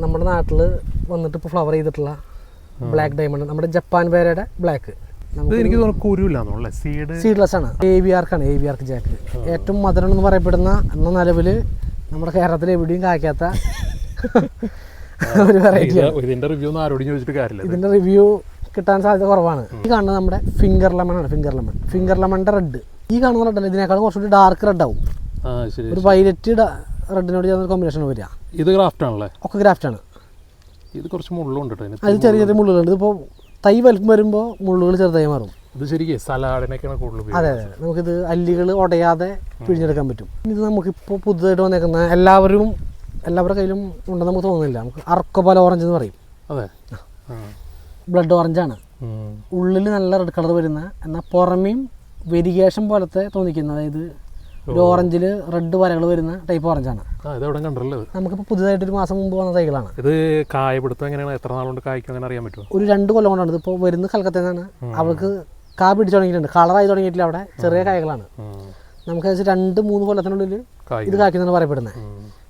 നമ്മുടെ നാട്ടിൽ വന്നിട്ട് ഇപ്പോൾ ഫ്ലവർ ചെയ്തിട്ടുള്ള ബ്ലാക്ക് ഡയമണ്ട്, നമ്മുടെ ജപ്പാൻ പേരയുടെ ബ്ലാക്ക്. എനിക്ക് തോന്നുന്നു സീഡ്ലെസ് ആണ്. AVR ജാക്ക് ഏറ്റവും മധുരം എന്ന് പറയപ്പെടുന്ന എന്ന നിലവിൽ നമ്മുടെ കേരളത്തിൽ എവിടെയും കായ്ക്കാത്ത ഒരു വെറൈറ്റി. ഇതിന്റെ റിവ്യൂ കിട്ടാൻ സാധ്യത കുറവാണ്. ഈ കാണുന്നത് നമ്മുടെ ഫിംഗർ ലെമൺ ആണ്. ഫിംഗർ ലെമണിന്റെ റെഡ്. ഈ കാണുന്ന റെഡ് ഇതിനേക്കാളും കുറച്ചുകൂടി ഡാർക്ക് റെഡ് ആവും. ഒരു വൈലറ്റ് റെഡിനോട് ചേർന്ന കോമ്പിനേഷൻ വരിക. ഇത് ഗ്രാഫ്റ്റ് ആണല്ലേ? ഒക്കെ ഗ്രാഫ്റ്റ് ആണ്. ഇത് കുറച്ച് മുള്ളുണ്ട്. അത് ചെറിയ ചെറിയ മുള്ളുകളുണ്ട്. ഇതിപ്പോൾ തൈ വലുപ്പം വരുമ്പോൾ മുള്ളുകൾ ചെറുതായി മാറും. ഇത് ശരിക്കും സലാഡിനൊക്കെയാണ് കൂടുതൽ. അതെ അതെ, നമുക്കിത് അല്ലികൾ ഉടയാതെ പിഴിഞ്ഞെടുക്കാൻ പറ്റും. ഇത് നമുക്കിപ്പോൾ പുതുതായിട്ട് വന്നേക്കുന്ന എല്ലാവരുടെ കയ്യിലും ഉണ്ടെന്ന് നമുക്ക് തോന്നുന്നില്ല. നമുക്ക് അർക്കോബാല ഓറഞ്ച് എന്ന് പറയും. അതെ, ബ്ലഡ് ഓറഞ്ചാണ്. ഉള്ളിൽ നല്ല റെഡ് കളർ വരുന്ന, എന്നാൽ പുറമേയും വെരിഗേഷൻ പോലത്തെ തോന്നിക്കുന്ന, അതായത് ഒരു ഓറഞ്ചിൽ റെഡ് വരകൾ വരുന്ന ടൈപ്പ് ഓറഞ്ചാണ്. നമുക്കിപ്പോൾ പുതുതായിട്ട് 1 മാസം മുമ്പ് വന്ന തൈകളാണ്. ഇത് കായപിടുത്തം എങ്ങനെയാണ്? എത്ര നാളുകൊണ്ട് കായ്ക്കും അങ്ങനെ അറിയാൻ പറ്റുമോ? ഒരു 2 കൊല്ലം കൊണ്ടാണ്. ഇതിപ്പോൾ വരുന്നത് കൽക്കത്തയിൽ നിന്നാണ്. അവൾക്ക് കാ പിടിച്ചു തുടങ്ങിയിട്ടുണ്ട്. കളറായി തുടങ്ങിയിട്ടില്ല. അവിടെ ചെറിയ കായകളാണ്. നമുക്ക് ഏകദേശം 2-3 കൊല്ലത്തിനുള്ളിൽ ഇത് കായ്ക്കുന്നതാണ് പറയപ്പെടുന്നത്.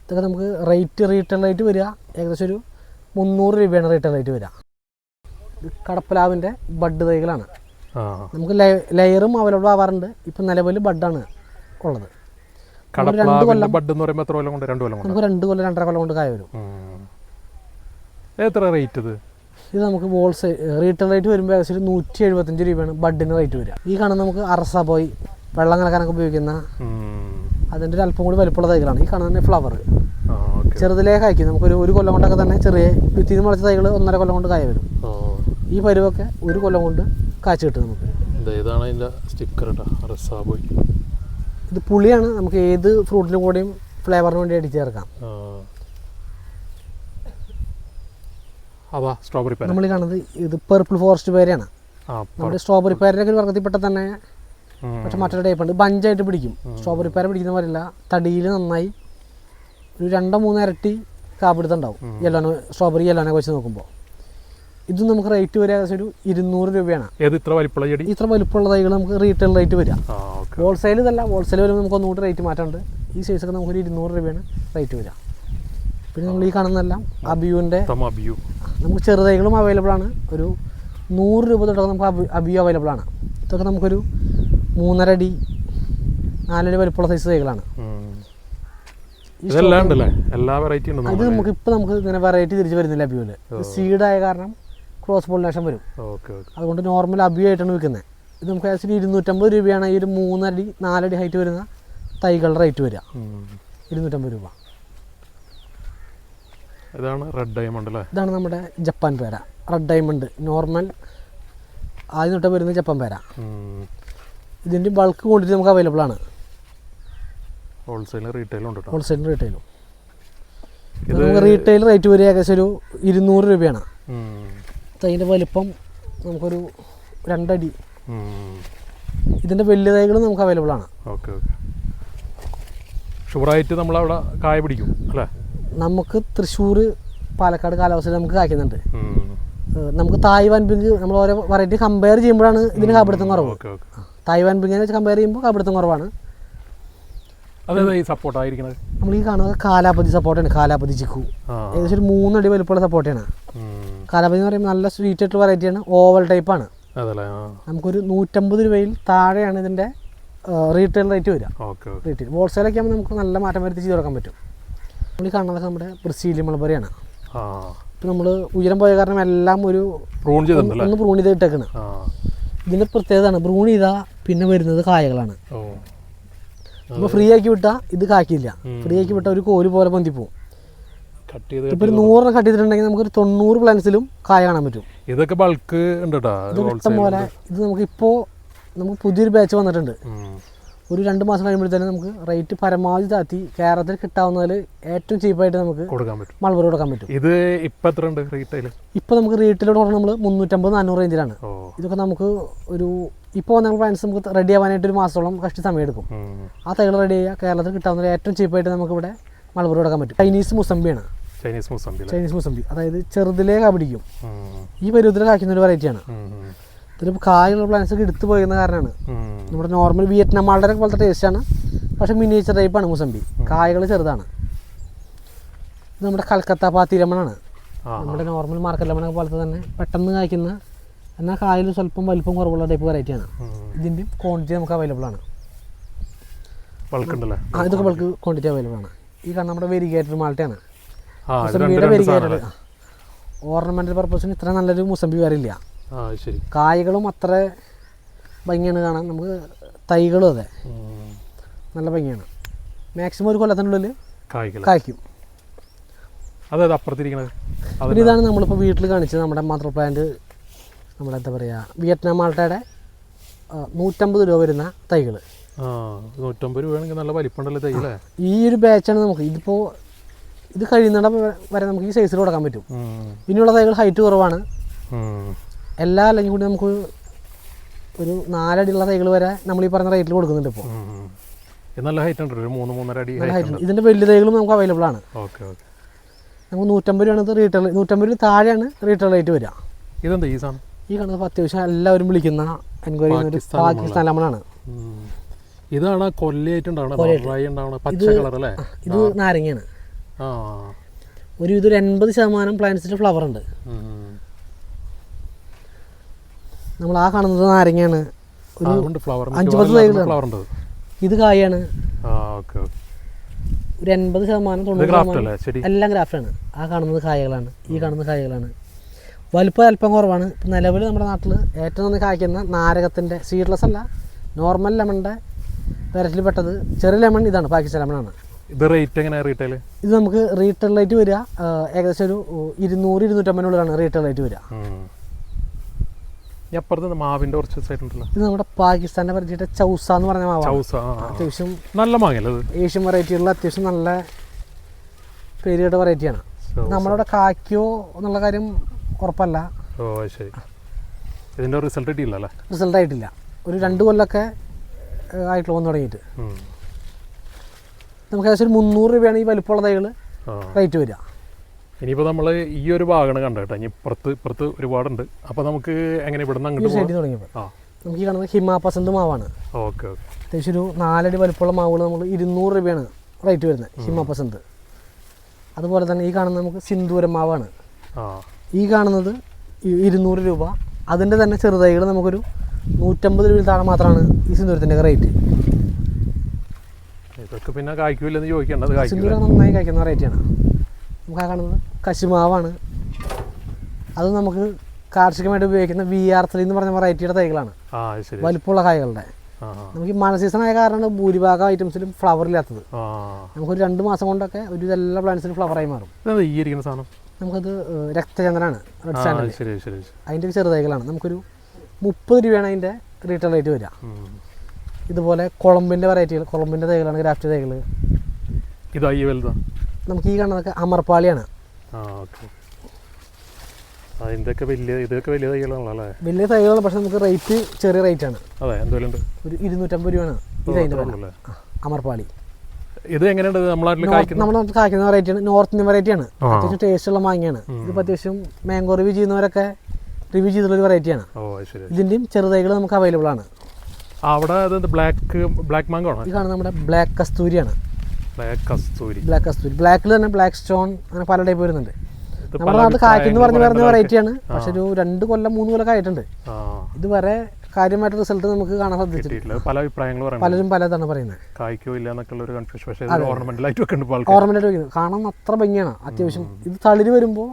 ഇതൊക്കെ നമുക്ക് റീറ്റെയിൽ റേറ്റ് വരിക ഏകദേശം ഒരു 300 രൂപയാണ് റീറ്റെയിൽ റേറ്റ് വരിക. കടപ്പലാവിൻ്റെ ബഡ് തൈകളാണ്. നമുക്ക് ലെയറും അവൈലബിൾ ആവാറുണ്ട്. ഇപ്പം നിലവിൽ ബഡാണ് ഉള്ളത്. നമുക്ക് 2 കൊല്ലം 2-2.5 കൊല്ലം കൊണ്ട് കായ വരും. എത്ര റേറ്റ്? ഇത് നമുക്ക് റീറ്റെയിൽ റേറ്റ് വരുമ്പോൾ ഏകദേശം 175 രൂപയാണ് ബഡിന് റേറ്റ് വരിക. ഈ കാണുന്ന നമുക്ക് അറസാബോയ് വെള്ളം കലക്കാനൊക്കെ ഉപയോഗിക്കുന്ന അതിൻ്റെ ഒരു അല്പം കൂടി വലിപ്പമുള്ള തൈകളാണ്. ഈ കാണുന്ന ഫ്ലവർ ചെറുതിലേ കായ്ക്കും. നമുക്കൊരു 1 കൊല്ലം കൊണ്ടൊക്കെ തന്നെ ചെറിയ വിത്തിന്ന് മുളച്ച തൈകൾ 1.5 കൊല്ലം കൊണ്ട് കായ വരും. ഈ പരുവൊക്കെ 1 കൊല്ലം കൊണ്ട് കായ്ച്ചു കിട്ടും നമുക്ക്. ഇതാണ് അതിൻ്റെ സ്റ്റിക്കർ കേട്ടോ, അറസാബോയ്. ഇത് പുളിയാണ്. നമുക്ക് ഏത് ഫ്രൂട്ടിനും കൂടെയും ഫ്ലേവറിന് വേണ്ടി അടിച്ച് ചേർക്കാം. നമ്മൾ കാണുന്നത് ഇത് പർപ്പിൾ ഫോറസ്റ്റ് പേരയാണ്. നമ്മുടെ സ്ട്രോബെറി പേരൊക്കെ ഒരു വർഗത്തിൽപ്പെട്ട തന്നെ, പക്ഷെ മറ്റൊരു ടൈപ്പ് ഉണ്ട്. ബഞ്ചായിട്ട് പിടിക്കും. സ്ട്രോബെറി പേര പിടിക്കുന്ന പോലെയല്ല, തടിയിൽ നന്നായി ഒരു 2-3 ഇരട്ടി കാപ്പിടുത്തുണ്ടാവും. സ്ട്രോബെറി യെല്ലോനെ വെച്ച് നോക്കുമ്പോൾ ഇത് നമുക്ക് റേറ്റ് വരിക ഏകദേശം ഒരു 200 രൂപയാണ്. ഇത്ര വലിപ്പമുള്ള തൈകൾ നമുക്ക് റീറ്റെയിൽ റേറ്റ് വരിക. ഹോൾസെയിൽ ഇതല്ല. ഹോൾസെയിൽ വരുമ്പോൾ നമുക്ക് ഒന്നുകൂടി റേറ്റ് മാറ്റമുണ്ട്. ഈ സൈസൊക്കെ നമുക്കൊരു 200 രൂപയാണ് റേറ്റ് വരിക. പിന്നെ നമ്മൾ ഈ കാണുന്നതെല്ലാം അബിയുവിൻ്റെ നമുക്ക് ചെറുതൈകളും അവൈലബിൾ ആണ്. ഒരു 100 രൂപ തൊട്ടൊക്കെ നമുക്ക് അബിയു അവൈലബിൾ ആണ്. ഇതൊക്കെ നമുക്കൊരു 3.5 അടി 4 അടി വലിപ്പമുള്ള സൈസ് തൈകളാണ്. ഇത് നമുക്ക് ഇങ്ങനെ വെറൈറ്റി തിരിച്ച് വരുന്നില്ല അബിയുവിൽ. സീഡായ കാരണം ക്രോസ് പോളിനേഷൻ വരും. അതുകൊണ്ട് നോർമൽ അബിയു ആയിട്ടാണ് വിൽക്കുന്നത്. ഇത് നമുക്ക് ഏകദേശം 250 രൂപയാണ് ഈ ഒരു 3 അടി 4 അടി ഹൈറ്റ് വരുന്ന തൈകളുടെ റേറ്റ് വരിക. 250 രൂപ. ഇതാണ് റെഡ് ഡയമണ്ട് അല്ലേ? ഇതാണ് നമ്മുടെ ജപ്പാൻ പേര. റെഡ് ഡയമണ്ട് നോർമൽ ആദ്യം തൊട്ട് വരുന്ന ജപ്പാൻ പേര. ഇതിൻ്റെ ബൾക്ക് ക്വാണ്ടിറ്റി നമുക്ക് അവൈലബിൾ ആണ്. ഹോൾസെയിലും റീറ്റെയിലും. നമുക്ക് റീറ്റെയിൽ റേറ്റ് വരിക ഏകദേശം ഒരു 200 രൂപയാണ്. അതിൻ്റെ വലിപ്പം നമുക്കൊരു 2 അടി. ഇതിൻ്റെ വലിയ തൈകൾ നമുക്ക് അവൈലബിൾ ആണ്. ഷുവറായിട്ട് നമ്മളവിടെ കായ പിടിക്കും അല്ലേ? നമുക്ക് തൃശ്ശൂർ പാലക്കാട് കാലാവസ്ഥയിൽ നമുക്ക് കായ്ക്കുന്നുണ്ട്. നമുക്ക് തായ്വാൻ പിങ്ക് നമ്മൾ ഓരോ വെറൈറ്റി കമ്പയർ ചെയ്യുമ്പോഴാണ് ഇതിന് കാപ്പിടുത്തം കുറവ്. തായ്വാൻ പിങ്കിനെ വെച്ച് കമ്പയർ ചെയ്യുമ്പോൾ കാപ്പിടുത്തം കുറവാണ്. നമ്മൾ ഈ കാണുന്നത് കാലാപതി സപ്പോർട്ടാണ്. കാലാപതി ചിക്കു ഏകദേശം ഒരു 3 അടി വലിപ്പമുള്ള സപ്പോർട്ടാണ്. കാലാപതി എന്ന് പറയുമ്പോൾ നല്ല സ്വീറ്റ് ആയിട്ടുള്ള വെറൈറ്റിയാണ്. ഓവൽ ടൈപ്പാണ്. നമുക്കൊരു 150 രൂപയിൽ താഴെയാണ് ഇതിൻ്റെ റീറ്റെയിൽ റേറ്റ് വരിക. റീറ്റെയിൽ ഹോൾസെയിലൊക്കെ ആകുമ്പോൾ നമുക്ക് നല്ല മാറ്റം വരുത്തി ചെയ്ത് കൊടുക്കാൻ പറ്റും. നമ്മൾ ഈ കാണുന്നതൊക്കെ നമ്മുടെ ബ്രസീലിയൻ മൾബറിയാണ്. ഇപ്പം നമ്മൾ ഉയരം പോയ കാരണം എല്ലാം ഒന്ന് പ്രൂൺ ചെയ്ത് ഇട്ടേക്കാണ്. ഇതിൻ്റെ പ്രത്യേകതയാണ് ബ്രൂൺ ചെയ്താൽ പിന്നെ വരുന്നത് കായകളാണ്. നമ്മൾ ഫ്രീ ആക്കി വിട്ടാൽ ഇത് കാക്കില്ല. ഫ്രീ ആക്കി വിട്ടാൽ ഒരു കോല് പോലെ പൊന്തിപ്പോവും. ഇപ്പൊ ഒരു 100 കട്ട് ചെയ്തിട്ടുണ്ടെങ്കിൽ നമുക്കൊരു 90 പ്ലാന്റ്സിലും കായ കാണാൻ പറ്റും. ഇതൊക്കെ ബൾക്ക് ഇഷ്ടം പോലെ. ഇത് നമുക്ക് പുതിയൊരു ബാച്ച് വന്നിട്ടുണ്ട്. ഒരു 2 മാസം കഴിയുമ്പോഴത്തേനും നമുക്ക് റേറ്റ് പരമാവധി താത്തി കേരളത്തിൽ കിട്ടാവുന്നതിൽ ഏറ്റവും ചീപ്പായിട്ട് നമുക്ക് മൾബറി കൊടുക്കാൻ പറ്റും. ഇത് ഇപ്പൊ നമുക്ക് റീറ്റെയിലോട് പറഞ്ഞാൽ നമ്മൾ 350-400 റേഞ്ചിലാണ്. ഇതൊക്കെ നമുക്ക് ഒരു ഇപ്പോൾ നമ്മൾ പ്ലാന്റ്സ് നമുക്ക് റെഡി ആവാനായിട്ട് 1 മാസത്തോളം കഷ്ടി സമയം എടുക്കും. ആ തൈകൾ റെഡി ചെയ്യുക. കേരളത്തിൽ കിട്ടാവുന്നതിൽ ഏറ്റവും ചീപ്പായിട്ട് നമുക്ക് ഇവിടെ മൾബറി കൊടുക്കാൻ പറ്റും. ചൈനീസ് മുസമ്പിയാണ്. ചൈനീസ് മുസമ്പി അതായത് ചെറുതിലേ കാപിടിക്കും. ഈ പരുവത്തിൽ കായ്ക്കുന്ന ഒരു വെറൈറ്റിയാണ്. ഇതിലിപ്പോൾ കായുള്ള പ്ലാന്റ്സ് ഒക്കെ എടുത്തു പോയിരുന്ന കാരണമാണ്. നമ്മുടെ നോർമൽ വിയറ്റ്നാം മാൾഡറെ പോലത്തെ ടേസ്റ്റാണ്. പക്ഷേ മിനിയേച്ചർ ടൈപ്പാണ് മുസമ്പി. കായകൾ ചെറുതാണ്. ഇത് നമ്മുടെ കൽക്കത്ത പാത്തി ലെമണാണ്. നമ്മുടെ നോർമൽ മാർക്കറ്റ് ലെമണൊക്കെ പോലത്തെ തന്നെ പെട്ടെന്ന് കായ്ക്കുന്ന, എന്നാൽ കായൽ സ്വല്പം വലിപ്പം കുറവുള്ള ടൈപ്പ് വെറൈറ്റിയാണ്. ഇതിൻ്റെയും ക്വാണ്ടിറ്റി നമുക്ക് അവൈലബിൾ ആണ്. ഇതൊക്കെ ബൾക്ക് ക്വാണ്ടിറ്റി അവൈലബിൾ ആണ്. ഈ കാണുന്ന നമ്മുടെ വെരിഗേറ്റഡ് മാൾട്ടയാണ്. മുസംബിയുടെ വെരിഗേറ്റഡ് ഓർണമെൻ്റൽ പർപ്പസിന് ഇത്ര നല്ലൊരു മുസംബി വരില്ല. കായകളും അത്ര ഭംഗിയാണ് കാണാൻ, നമുക്ക് തൈകളും അതെ നല്ല ഭംഗിയാണ്. മാക്സിമം ഒരു കൊല്ലത്തിനുള്ളിൽ കായ്ക്കും. പിന്നെ ഇതാണ് നമ്മളിപ്പോൾ വീട്ടിൽ കാണിച്ചത് നമ്മുടെ മദർ പ്ലാന്റ്, നമ്മുടെ എന്താ പറയുക വിയറ്റ്നാം മാൾട്ടയുടെ 150 രൂപ വരുന്ന തൈകൾ. 150 രൂപയാണെങ്കിൽ നല്ല വലിപ്പമുണ്ടല്ലോ തൈ. ഈ ഒരു ബാച്ചാണ് നമുക്ക് ഇതിപ്പോൾ ഇത് കഴിയുന്നിടം വരെ നമുക്ക് ഈ സൈസിൽ കൊടുക്കാൻ പറ്റും. ഇനിയുള്ള തൈകൾ ഹൈറ്റ് കുറവാണ്. എല്ലാ അല്ലെങ്കിൽ കൂടി നമുക്ക് ഒരു 4 അടിയുള്ള തൈകൾ വരെ നമ്മൾ ഈ പറഞ്ഞ റേറ്റിൽ കൊടുക്കുന്നുണ്ട്. ഇപ്പോൾ നല്ല ഹൈറ്റ് ഉണ്ട്, 3-3.5 അടി ഹൈറ്റ് ഉണ്ട്. ഇതിൻ്റെ വലിയ തൈകളും നമുക്ക് അവൈലബിൾ ആണ്. നമുക്ക് 150 രൂപയാണ് ഇത് റീറ്റെയിൽ, 150 രൂപ താഴെയാണ് റീറ്റെയിൽ റേറ്റ് വരിക. ഇതെന്താ ഈ സാധനം? ഈ കാണുന്നത് അത്യാവശ്യം എല്ലാവരും വിളിക്കുന്ന എൻക്വയറി ചെയ്യുന്ന ഒരു പാകിസ്ഥാൻ ലെമണാണ്. ഇതാണ് കൊല്ലയായിട്ടുണ്ടാവണ പച്ച കളർ അല്ലേ? ഇത് നാരങ്ങയാണ്. ഒരു 80% പ്ലാന്റ്സിന്റെ ഫ്ലവർ ഉണ്ട്. നമ്മൾ ആ കാണുന്നത് നാരങ്ങയാണ്. ഒരു 5-10 തൈകളുണ്ട്. ഇത് കായാണ്. ഒരു 80% എല്ലാം ഗ്രാഫ്റ്റാണ്. ആ കാണുന്നത് കായകളാണ്, ഈ കാണുന്ന കായകളാണ്. വലുപ്പം അല്പം കുറവാണ്. നിലവിൽ നമ്മുടെ നാട്ടിൽ ഏറ്റവും നന്നായി കായ്ക്കുന്ന നാരകത്തിൻ്റെ സീഡ്ലെസ് അല്ല, നോർമൽ ലെമണിൻ്റെ വെറൈറ്റിയിൽ പെട്ടത് ചെറിയ ലെമൺ ഇതാണ്, പാകിസ്ഥാൻ ലെമണാണ്. ഇത് റേറ്റ് എങ്ങനെയാണ് റീറ്റെയിൽ? ഇത് നമുക്ക് റീറ്റെയിൽ റേറ്റ് വരിക ഏകദേശം ഒരു 200-250 റീറ്റെയിൽ റേറ്റ് വരിക. മാവിന്റെ കുറച്ച് സൈഡുണ്ടല്ലോ. ഇത് നമ്മുടെ പാകിസ്ഥാന്റെ വെറൈറ്റിയുടെ ചൗസ എന്ന് പറഞ്ഞ മാവാണ്. അത്യാവശ്യം നല്ല മാങ്ങ, ഏഷ്യൻ വെറൈറ്റിയുള്ള അത്യാവശ്യം നല്ല പേരുകേട്ട വെറൈറ്റിയാണ്. നമ്മളിവിടെ കായ്ക്കോ എന്നുള്ള കാര്യം ഉറപ്പല്ല. ഇതിന്റെ റിസൾട്ട് കിട്ടിയില്ല. റിസൾട്ട് ആയിട്ടില്ല. ഒരു 2 കൊല്ലമൊക്കെ ആയിട്ടുള്ള വന്ന് തുടങ്ങിയിട്ട്. നമുക്ക് ഏകദേശം 300 രൂപയാണ് ഈ വലിപ്പമുള്ള തൈകൾ റേറ്റ് വരിക. ഇനിയിപ്പോൾ നമ്മൾ ഈ ഒരു ഭാഗമാണ് കണ്ടോ. ഇനി ഇപ്പുറത്ത് ഒരുപാടുണ്ട്. അപ്പോൾ നമുക്ക് എങ്ങനെ ഇവിടെ നിന്ന് അങ്ങോട്ട് തുടങ്ങിയപ്പോൾ നമുക്ക് ഈ കാണുന്നത് ഹിമാപസന്ത് മാവാണ്. ഓക്കെ. അത്യാവശ്യം ഒരു 4 അടി വലിപ്പമുള്ള മാവുകൾ നമ്മൾ 200 രൂപയാണ് റേറ്റ് വരുന്നത്, ഹിമാപസന്ത്. അതുപോലെ തന്നെ ഈ കാണുന്നത് നമുക്ക് സിന്ദൂരം മാവാണ്. ഈ കാണുന്നത് 200 രൂപ. അതിൻ്റെ തന്നെ ചെറുതൈകൾ നമുക്കൊരു 150 രൂപയിൽ താഴെ മാത്രമാണ് ഈ സിന്ദൂരത്തിൻ്റെ റേറ്റ്. ഇതൊക്കെ പിന്നെ കായ്ക്കൂലെന്ന് ചോദിക്കേണ്ടത്. സിന്ദൂരം നന്നായി കായ്ക്കുന്ന വെറൈറ്റിയാണ്. നമുക്ക് ആ കാണുന്നത് കശുമാവാണ്. അത് നമുക്ക് കാർഷികമായിട്ട് ഉപയോഗിക്കുന്ന VR3 എന്ന് പറഞ്ഞ വെറൈറ്റിയുടെ തൈകളാണ്, വലിപ്പമുള്ള കായകളുടെ. നമുക്ക് ഈ മഴ സീസൺ ആയ കാരണമാണ് ഭൂരിഭാഗം ഐറ്റംസിലും ഫ്ലവർ ഇല്ലാത്തത്. നമുക്കൊരു 2 മാസം കൊണ്ടൊക്കെ ഒരു എല്ലാ പ്ലാന്റ്സിനും ഫ്ലവറായി മാറും. നമുക്കത് രക്തചന്ദ്രനാണ്, റെഡ് സാൻഡൽ. അതിൻ്റെ ചെറുതൈകളാണ്. നമുക്കൊരു 30 രൂപയാണ് അതിൻ്റെ റീറ്റെയിൽ റേറ്റ് വരിക. ഇതുപോലെ കൊളംബിൻ്റെ വെറൈറ്റികൾ, കൊളംബിൻ്റെ തൈകളാണ്, ഗ്രാഫ്റ്റ് തൈകൾ. നമുക്ക് ഈ കാണുന്നതൊക്കെ അമർപ്പാളിയാണ്. വലിയ തൈകളാണ്, പക്ഷെ നമുക്ക് റേറ്റ് ചെറിയ റേറ്റ് ആണ്. ഒരു 250 രൂപയാണ് ഇത് അതിൻ്റെ വില. അമർപ്പാളി ഇത് എങ്ങനെയുണ്ട്? നമ്മുടെ നാട്ടിൽ കായ്ക്കുന്ന വെറൈറ്റിയാണ്, നോർത്ത് ഇന്ത്യൻ വെറൈറ്റിയാണ്. അത്യാവശ്യം ടേസ്റ്റുള്ള മാങ്ങയാണ്. ഇതിപ്പോൾ അത്യാവശ്യം മാംഗോ റിവ്യൂ ചെയ്യുന്നവരൊക്കെ റിവ്യൂ ചെയ്തിട്ടുള്ള വെറൈറ്റിയാണ്. ഇതിൻ്റെയും ചെറുതൈകൾ നമുക്ക് അവൈലബിൾ ആണ്. ബ്ലാക്ക് മാംഗോ ആണ്. ഈ കാണുന്നത് നമ്മുടെ ബ്ലാക്ക് കസ്തൂരിയാണ്. ബ്ലാക്കിൽ തന്നെ ബ്ലാക്ക് സ്റ്റോൺ, അങ്ങനെ പല ടൈപ്പ് വരുന്നുണ്ട്. നമ്മുടെ നാട്ടിൽ കായ്ക്കെന്ന് പറഞ്ഞ വെറൈറ്റിയാണ്. പക്ഷെ ഒരു 2 കൊല്ലം 3 കൊല്ലം ആയിട്ടുണ്ട്. ഇതുവരെ കാര്യമായിട്ട് റിസൾട്ട് നമുക്ക് കാണാൻ സാധിച്ചിട്ടില്ല. പലരും പലതാണ് പറയുന്നത്. ഓർണമെന്റ് കാണാൻ അത്ര ഭംഗിയാണ്. അത്യാവശ്യം ഇത് തളിര് വരുമ്പോൾ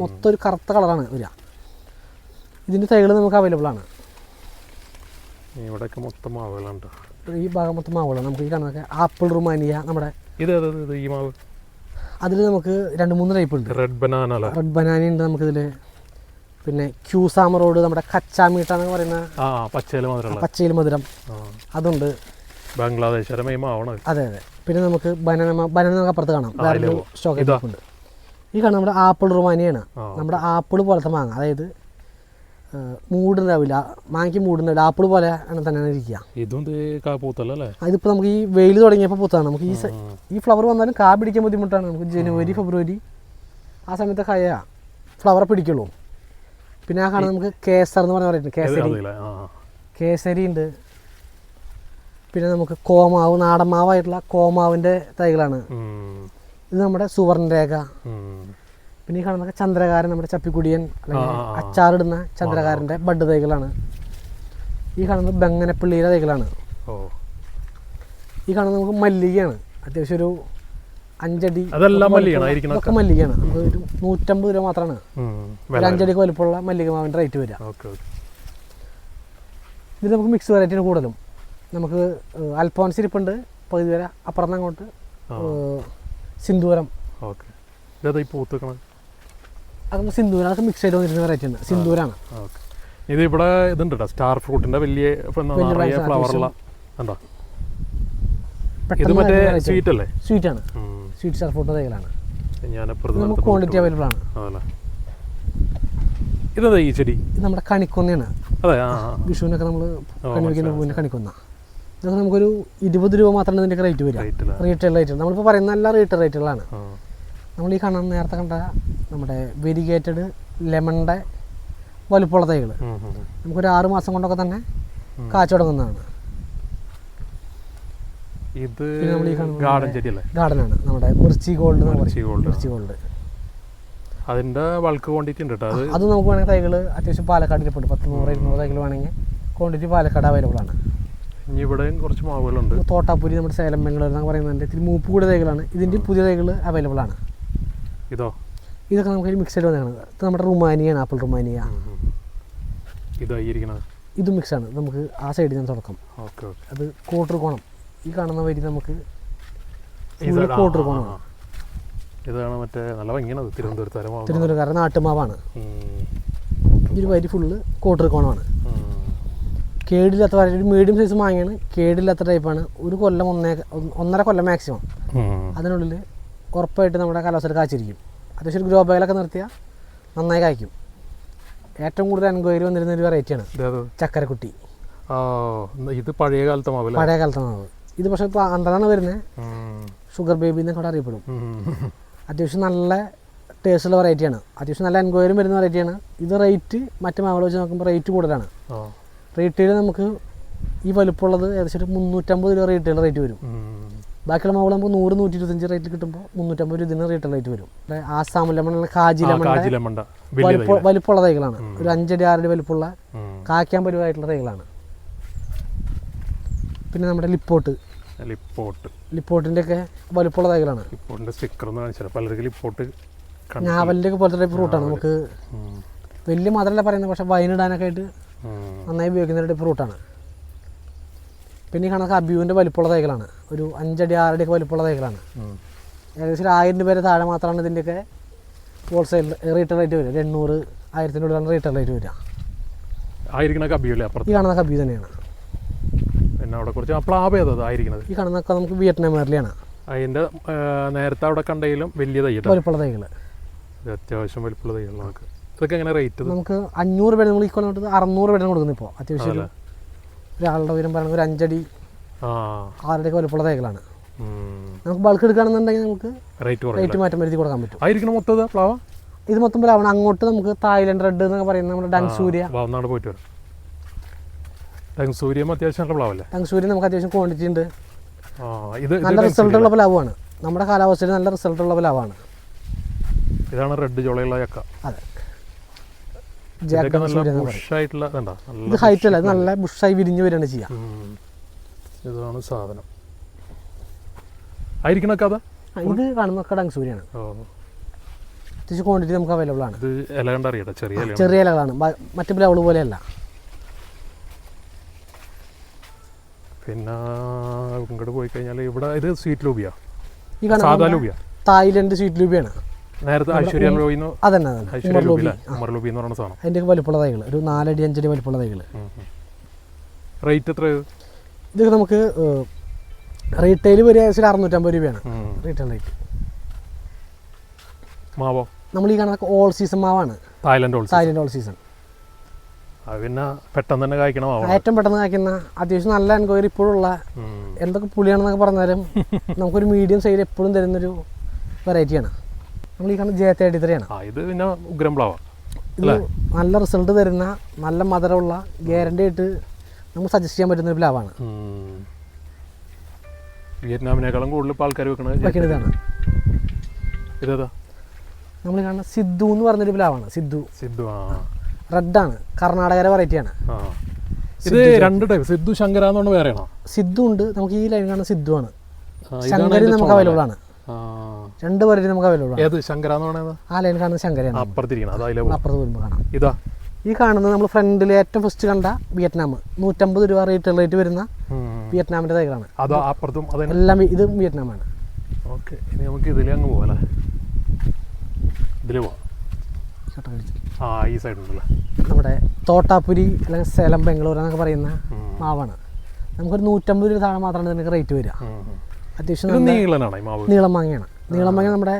മൊത്തം ഒരു കറുത്ത കളറാണ് വരിക. ഇതിന്റെ തൈകൾ നമുക്ക് അവൈലബിൾ ആണ്. ഈ ഭാഗം മൊത്തം മാവുകളാണ്. നമുക്ക് ഈ കാണുന്നതൊക്കെ ആപ്പിൾ റുമാനിയ. നമ്മുടെ അതിൽ നമുക്ക് 2-3 ടൈപ്പ് ഉണ്ട്. റെഡ് ബനാന ഉണ്ട് നമുക്കിതിൽ. പിന്നെ ക്യൂസാമറോഡ്, നമ്മുടെ കച്ചാ മീട്ടാന്ന് പറയുന്ന പച്ചയിൽ മധുരം, അതുണ്ട്. അതെ. പിന്നെ നമുക്ക് ബനാന അപ്പുറത്ത് കാണാം, വേറൊരു സ്റ്റോക്ക് ഉണ്ട്. ഈ കാണുന്ന നമ്മുടെ ആപ്പിൾ റുമാനിയാണ്. നമ്മുടെ ആപ്പിൾ പോലത്തെ മാങ്ങ, അതായത് മൂടുണ്ടാവില്ല, മാങ്ങയ്ക്ക് മൂടുണ്ടാവില്ല, ആപ്പിൾ പോലെ തന്നെയാണ് ഇരിക്കുക. ഇതിപ്പോൾ നമുക്ക് ഈ വെയിൽ തുടങ്ങിയപ്പോൾ പൂത്താണ്. നമുക്ക് ഈ ഫ്ലവർ വന്നാലും കാ പിടിക്കാൻ ബുദ്ധിമുട്ടാണ്. നമുക്ക് ജനുവരി ഫെബ്രുവരി ആ സമയത്ത് കായ ഫ്ലവറെ പിടിക്കുള്ളൂ. പിന്നെ ആ കാണുന്നത് നമുക്ക് കേസർ എന്ന് പറഞ്ഞ പറയുന്നത് കേസരി ഉണ്ട്. പിന്നെ നമുക്ക് കോമാവ്, നാടൻ മാവായിട്ടുള്ള കോമാവിൻ്റെ തൈകളാണ്. ഇത് നമ്മുടെ സുവർണരേഖ. ഉം. പിന്നെ ഈ കാണുന്ന ചന്ദ്രകാരൻ, നമ്മുടെ ചപ്പിക്കുടിയൻ അല്ലെങ്കിൽ അച്ചാറിടുന്ന ചന്ദ്രകാരൻ്റെ ബഡ് തൈകളാണ്. ഈ കാണുന്നത് ബെങ്ങനപ്പള്ളിയുടെ തൈകളാണ്. ഓ, ഈ കാണുന്നത് നമുക്ക് മല്ലികയാണ്. അത്യാവശ്യം ഒരു 5 അടി അതെല്ലാം മല്ലികയാണ് ഇതൊക്കെ മല്ലികയാണ്. നമുക്ക് ഒരു 150 രൂപ മാത്രമാണ് ഒരു 5 അടിക്ക് വലുപ്പമുള്ള മല്ലിക മാവിൻ്റെ റേറ്റ് വരിക. ഇതിൽ നമുക്ക് മിക്സ് വെറൈറ്റിയാണ് കൂടുതലും. നമുക്ക് അൽഫോൺസ് ഇരിപ്പുണ്ട് പകുതി വരെ, അപ്പുറത്ത് അങ്ങോട്ട് സിന്ദൂരം. അതൊക്കെ സിന്ദൂരം, അതൊക്കെ മിക്സ് ചെയ്ത് വന്നിരുന്ന വെറൈറ്റി ഉണ്ട്. സിന്ദൂരാണ് ഇത്. ഇവിടെ ഇതുണ്ട് സ്റ്റാർ ഫ്രൂട്ടിന്റെ വലിയ ഫ്ലവറുള്ള. ഇത് മറ്റേ സ്വീറ്റ് അല്ലേ? സ്വീറ്റ് ആണ്, സ്വീറ്റ് സ്റ്റാർ ഫ്രൂട്ട് തൈകളാണ്. നമുക്ക് ക്വാണ്ടിറ്റി അവൈലബിൾ ആണ്. ഇതെന്താ ഈ ചെടി? ഇത് നമ്മുടെ കണിക്കൊന്നയാണ്. വിഷുവിനൊക്കെ നമ്മൾ കണി വയ്ക്കുന്ന പൂവിൻ്റെ കണിക്കൊന്ന. ഇതൊക്കെ നമുക്കൊരു 20 രൂപ മാത്രമാണ് ഇതിൻ്റെ റേറ്റ് വരിക. റീറ്റെയിൽ റേറ്റ് നമ്മളിപ്പോൾ പറയുന്ന എല്ലാ റീറ്റെയിൽ റേറ്റുകളാണ്. നമ്മൾ ഈ കാണാൻ നേരത്തെ കണ്ട നമ്മുടെ വെരിഗേറ്റഡ് ലെമണിൻ്റെ വലുപ്പമുള്ള തൈകൾ നമുക്കൊരു 6 മാസം കൊണ്ടൊക്കെ തന്നെ കാച്ചു തുടങ്ങുന്നതാണ്. ഇത് ഗാർഡനാണ് നമ്മുടെ മിർച്ചി ഗോൾഡ്. മിർച്ചി ഗോൾഡ് അതിൻ്റെ ബൾക്ക് ക്വാണ്ടിറ്റി ഉണ്ട്. അത് നമുക്ക് വേണമെങ്കിൽ തൈകൾ അത്യാവശ്യം പാലക്കാട് ഇരിപ്പുണ്ട്. 100-200 തൈകൾ വേണമെങ്കിൽ ക്വാണ്ടിറ്റി പാലക്കാട് അവൈലബിൾ ആണ്. ഇനി ഇവിടെയും കുറച്ച് മാവുകളുണ്ട്. തോട്ടാപ്പൂരി, നമ്മുടെ സേലം ബംഗളൂർ എന്നൊക്കെ പറയുന്നതിൻ്റെ ഇത്തിരി മൂപ്പ് കൂടിയ തൈകളാണ്. ഇതിൻ്റെ പുതിയ തൈകൾ അവൈലബിൾ ആണ്. ഇതൊക്കെ നമുക്ക് മിക്സഡ് വന്നതാണ്. ഇത് നമ്മുടെ റുമാനിയാണ്, ആപ്പിൾ റുമാനിയ. ഇത് മിക്സാണ്. നമുക്ക് ആ സൈഡിൽ നിന്ന് തുടക്കം. അത് കോട്ടർ കോണം. ഈ കാണുന്ന വരി നമുക്ക് കോട്ടർ കോണമാണ്. ഇതാണ് മറ്റേ നല്ല ഭംഗിയാണ്. തിരുവനന്തപുരക്കാരൻ നാട്ടുമാവാണ്. ഈ വരി ഫുള്ള് കോട്ടർ കോണമാണ്. കേടില്ലാത്ത വരെ ഒരു മീഡിയം സൈസ് മാങ്ങയാണ്. കേടില്ലാത്ത ടൈപ്പാണ്. ഒരു കൊല്ലം 1.5 കൊല്ലം മാക്സിമം അതിനുള്ളിൽ ഉറപ്പായിട്ട് നമ്മുടെ കാലാവസ്ഥയിൽ കാച്ചിരിക്കും. അത്യാവശ്യം ഗ്രോ ബാഗിലൊക്കെ നിർത്തിയാൽ നന്നായി കായ്ക്കും. ഏറ്റവും കൂടുതൽ എൻക്വയറി വന്നിരുന്ന ഒരു വെറൈറ്റിയാണ് ചക്കരക്കുട്ടി. ഇത് പഴയ കാലത്തെ മാവ്. ഇത് പക്ഷേ ഇപ്പോൾ അന്തരാണ് വരുന്നത്. ഷുഗർ ബേബി എന്നൊക്കെ അറിയപ്പെടും. അത്യാവശ്യം നല്ല ടേസ്റ്റുള്ള വെറൈറ്റിയാണ്. അത്യാവശ്യം നല്ല എൻക്വയറിയും വരുന്ന വെറൈറ്റിയാണ്. ഇത് റേറ്റ് മറ്റു മാവുകൾ വെച്ച് നോക്കുമ്പോൾ റേറ്റ് കൂടുതലാണ്. റീറ്റെയിൽ നമുക്ക് ഈ വലുപ്പമുള്ളത് ഏകദേശം ഒരു 350 രൂപ റീറ്റെയിൽ റേറ്റ് വരും. ബാക്കിയുള്ള മാവുകൾ നമുക്ക് 100-125 റേറ്റിൽ കിട്ടുമ്പോൾ 350 രൂപ ഇതിന് റീറ്റെയിൽ റേറ്റ് വരും. ആസാം ലെമൺ, കാജി ലെമൺ വലുപ്പമുള്ള തൈകളാണ്. ഒരു 5 അടി 6 അടി വലുപ്പമുള്ള കായ്ക്കാൻ പരുവായിട്ടുള്ള തൈകളാണ്. പിന്നെ നമ്മുടെ ലിപ്പോട്ടിൻ്റെ ഒക്കെ വലുപ്പമുള്ള തൈകളാണ്. ഞാവലിൻ്റെ ഒക്കെ പോലത്തെ ടൈപ്പ് ഫ്രൂട്ടാണ്. നമുക്ക് വലിയ മധുരമല്ല പറയുന്നത്, പക്ഷേ വൈനിടാനൊക്കെ ആയിട്ട് നന്നായി ഉപയോഗിക്കുന്ന ടൈപ്പ് ഫ്രൂട്ടാണ്. പിന്നെ ഈ കണക്ക് അബ്യൂവിൻ്റെ വലിപ്പമുള്ള തൈകളാണ്. ഒരു 5 അടി 6 അടിയൊക്കെ വലിപ്പമുള്ള തൈകളാണ്. ഏകദേശം 1000 രൂപ വരെ താഴെ മാത്രമാണ് ഇതിൻ്റെയൊക്കെ ഹോൾസെയിൽ റീറ്റെയിൽ റേറ്റ് വരിക. 800-1000 റീറ്റെയിൽ റേറ്റ് വരിക. ഈ കാണുന്ന അബ്യൂ തന്നെയാണ്. ഈ കാണുന്നൊക്കെ നമുക്ക് വിയറ്റ്നാം മേർലിയാണ്. അതിൻ്റെ നേരത്തെ അവിടെ കണ്ടെങ്കിലും വലിയ വലിപ്പമുള്ള തൈകൾ, അത്യാവശ്യം വലിപ്പമുള്ള തൈകളൊക്കെ. ഇതൊക്കെ എങ്ങനെ റേറ്റ്? നമുക്ക് 500 രൂപ നമ്മൾ ഈ കൊല്ലം 600 രൂപ കൊടുക്കുന്നത്. ഇപ്പോൾ അത്യാവശ്യം ഒരാളുടെ ഉയരം പറയുന്നത് ഒരു 5 അടി 6 അടിയൊക്കെ വലിപ്പമുള്ള തൈകളാണ്. നമുക്ക് ബൾക്ക് എടുക്കുകയാണെന്നുണ്ടെങ്കിൽ നമുക്ക് റേറ്റ് മാറ്റം വരുത്തി കൊടുക്കാൻ പറ്റും. ഇത് മൊത്തം പ്ലാവാണ്. അങ്ങോട്ട് നമുക്ക് തായ്ലൻഡ് റെഡ് എന്നൊക്കെ പറയുന്നത് നമ്മുടെ ഡങ്സൂര്യ പോയിട്ട് വരാം. ഡങ്സൂര്യ നമുക്ക് അത്യാവശ്യം ക്വാണ്ടിറ്റി ഉണ്ട്. നല്ല റിസൾട്ടുള്ള പ്ലാവാണ്. നമ്മുടെ കാലാവസ്ഥയിൽ നല്ല റിസൾട്ടുള്ള പ്ലാവാണ്. ഇതാണ് റെഡ് ജോളയുള്ള ചക്ക. അതെ, ഇത് ഹൈറ്റ് അല്ല, ഇത് നല്ല ബുഷായി വിരിഞ്ഞ് വരികയാണ് ചെയ്യാം. ഇതാണ് സാധനം. ആയിരിക്കണൊക്കെ ഇത് കാണുന്നൊക്കെ ഡങ്സൂര്യാണ്. അത്യാവശ്യം ക്വാണ്ടിറ്റി നമുക്ക് അവൈലബിൾ ആണ്. ചെറിയ ഇലകളാണ്, മറ്റു പ്ലാവുകൾ പോലെയല്ല. പിന്നെ ഇങ്ങോട്ട് പോയി കഴിഞ്ഞാൽ ഇവിടെ ഇത് സ്വീറ്റ് ലൂബിയ, ഈ കാണുന്ന തായ്ലൻഡ് സ്വീറ്റ് ലൂബിയാണ്. നേരത്തെ അതിൻ്റെ വലിപ്പമുള്ള തൈകൾ ഒരു 4 അടി 5 അടി വലിപ്പമുള്ള തൈകൾ. റേറ്റ് എത്ര? ഇതൊക്കെ നമുക്ക് റീറ്റെയിൽ വരിക ഏകദേശം 650 രൂപയാണ് റീറ്റെയിൽ റേറ്റ്. മാവോ നമ്മൾ ഈ കാണുന്ന ഓൾ സീസൺ മാവാണ്. Thailand all season. പിന്നെ പെട്ടെന്ന് തന്നെ കായ്ക്കണം. ഏറ്റവും പെട്ടെന്ന് കായ്ക്കുന്ന, അത്യാവശ്യം നല്ല എൻക്വയറി ഇപ്പോഴുള്ള, എന്തൊക്കെ പുളിയാണെന്നൊക്കെ പറഞ്ഞാലും നമുക്കൊരു മീഡിയം സൈഡ് എപ്പോഴും തരുന്നൊരു വെറൈറ്റിയാണ്. നമ്മൾ ഈ കാണുന്ന J33 ഇത് പിന്നെ ഉഗ്രം പ്ലാവാ. ഇത് നല്ല റിസൾട്ട് തരുന്ന, നല്ല മധുരമുള്ള, ഗ്യാരണ്ടി ആയിട്ട് നമുക്ക് സജസ്റ്റ് ചെയ്യാൻ പറ്റുന്ന ഒരു പ്ലാവാണ്. വിയറ്റ്നാമിനേക്കാളും കൂടുതൽ ആൾക്കാർ വെക്കുന്നത് ഇതാണ്. ഇതേതാ? നമ്മൾ കാണുന്ന സിദ്ധു എന്ന് പറഞ്ഞൊരു പ്ലാവാണ്. സിദ്ധു ആ റെഡാണ്, കർണാടകയുടെ വെറൈറ്റിയാണ്. ആ ഇത് രണ്ട് ടൈപ്പ്, സിദ്ധു ശങ്കര എന്ന് വേറെയാണോ? സിദ്ധു ഉണ്ട്, നമുക്ക് ഈ ലൈൻ കാണുന്ന സിദ്ധു ആണ്. ശങ്കരി നമുക്ക് അവൈലബിൾ ആണ്. രണ്ട് വെറൈറ്റി നമുക്ക് അവൈലബിൾ ആണ്. ഏത് ശങ്കര എന്ന് പറയുന്നത്? ആ ലൈൻ കാണുന്ന ശങ്കരയാണ്. അപ്പുറത്ത് വരുമ്പോൾ കാണാം. ഇതാ ഈ കാണുന്നത് നമ്മൾ ഫ്രണ്ടിൽ ഏറ്റവും ഫസ്റ്റ് കണ്ട വിയറ്റ്നാം, 150 രൂപ റീറ്റെയിൽ റേറ്റ് വരുന്ന വിയറ്റ്നാമിന്റെ തൈകളാണ്. എല്ലാം ഇത് വിയറ്റ്നാമാണ്. ഓക്കെ, ഇനി നമുക്ക് ഇതിലേ അങ്ങ് പോകാം. ഇതിലേ പോവാം. ഈ സൈഡിലുള്ള നമ്മുടെ തോട്ടാപ്പുരി അല്ലെങ്കിൽ സേലം ബംഗളൂർ എന്നൊക്കെ പറയുന്ന മാവാണ്. നമുക്കൊരു 150 രൂപ താഴെ മാത്രമാണ് ഇതിനൊക്കെ റേറ്റ് വരിക. അത്യാവശ്യം നീളം മാങ്ങയാണ്. നീളം മാങ്ങ നമ്മുടെ